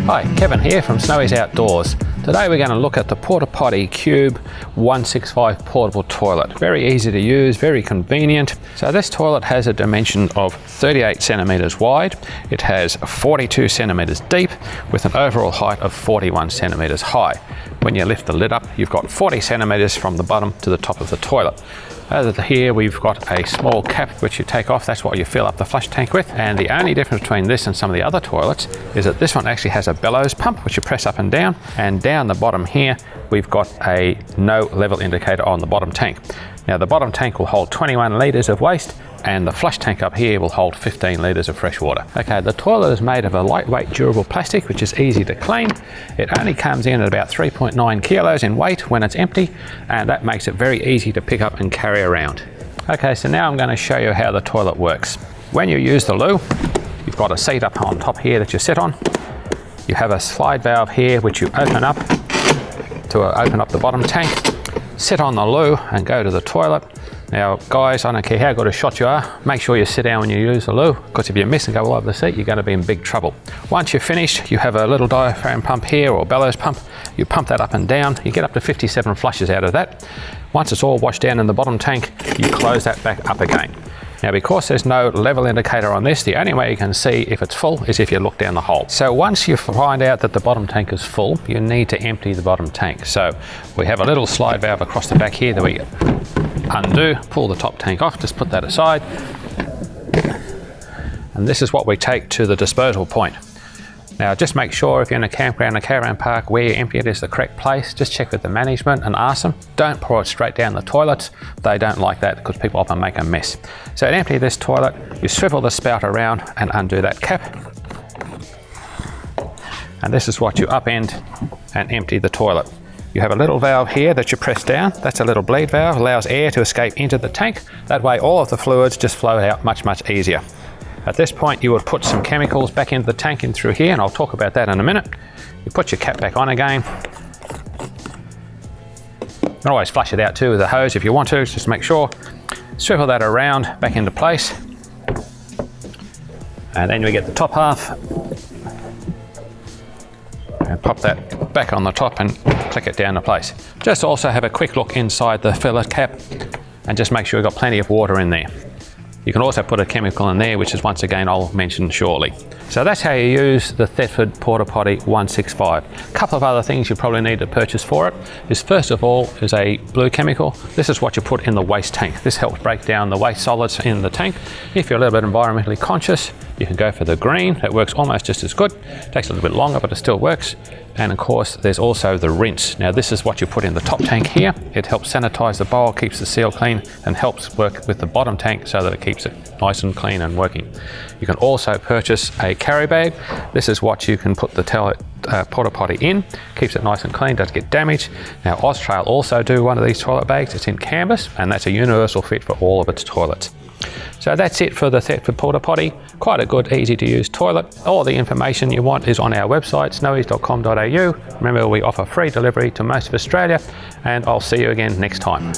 Hi, Kevin here from Snowy's Outdoors. Today we're going to look at the Portapotti Cube 165 portable toilet. Very easy to use, very convenient. So this toilet has a dimension of 38 centimeters wide. It has 42 centimeters deep with an overall height of 41 centimeters high. When you lift the lid up, you've got 40 centimeters from the bottom to the top of the toilet. Over here we've got a small cap which you take off. That's what you fill up the flush tank with. And the only difference between this and some of the other toilets is that this one actually has a Bellows pump which you press up and down the bottom here we've got a no level indicator on the bottom tank. Now the bottom tank will hold 21 litres of waste and the flush tank up here will hold 15 litres of fresh water. Okay, the toilet is made of a lightweight durable plastic which is easy to clean. It only comes in at about 3.9 kilos in weight when it's empty, and that makes it very easy to pick up and carry around. Okay, so now I'm going to show you how the toilet works. When you use the loo, you've got a seat up on top here that you sit on. You have a slide valve here which you open up to open up the bottom tank. Sit on the loo and go to the toilet. Now guys, I don't care how good a shot you are, make sure you sit down when you use the loo, because if you miss and go all over the seat, you're going to be in big trouble. Once you're finished, you have a little diaphragm pump here, or Bellows pump. You pump that up and down. You get up to 57 flushes out of that. Once it's all washed down in the bottom tank, you close that back up again. Now because there's no level indicator on this, the only way you can see if it's full is if you look down the hole. So once you find out that the bottom tank is full, you need to empty the bottom tank. So we have a little slide valve across the back here that we undo, pull the top tank off, just put that aside. And this is what we take to the disposal point. Now just make sure if you're in a campground, a caravan park, where you empty it is the correct place. Just check with the management and ask them. Don't pour it straight down the toilets. They don't like that because people often make a mess. So to empty this toilet, you swivel the spout around and undo that cap. And this is what you upend and empty the toilet. You have a little valve here that you press down. That's a little bleed valve, allows air to escape into the tank. That way all of the fluids just flow out much easier. At this point you would put some chemicals back into the tank in through here, and I'll talk about that in a minute. You put your cap back on again. You can always flush it out too with a hose if you want to, just make sure. Swivel that around back into place. And then we get the top half. And pop that back on the top and click it down to place. Just also have a quick look inside the filler cap and just make sure you've got plenty of water in there. You can also put a chemical in there, which is once again I'll mention shortly. So that's how you use the Thetford Portapotti 165. A couple of other things you probably need to purchase for it is, first of all, is a blue chemical. This is what you put in the waste tank. This helps break down the waste solids in the tank. If you're a little bit environmentally conscious, you can go for the green. That works almost just as good. It takes a little bit longer, but it still works. And of course, there's also the rinse. Now this is what you put in the top tank here. It helps sanitize the bowl, keeps the seal clean, and helps work with the bottom tank so that it keeps it nice and clean and working. You can also purchase a carry bag. This is what you can put the Portapotti in. Keeps it nice and clean, doesn't get damaged. Now Austrail also do one of these toilet bags. It's in canvas, and that's a universal fit for all of its toilets. So that's it for the Thetford Portapotti. Quite a good, easy to use toilet. All the information you want is on our website, snowys.com.au. Remember, we offer free delivery to most of Australia, and I'll see you again next time.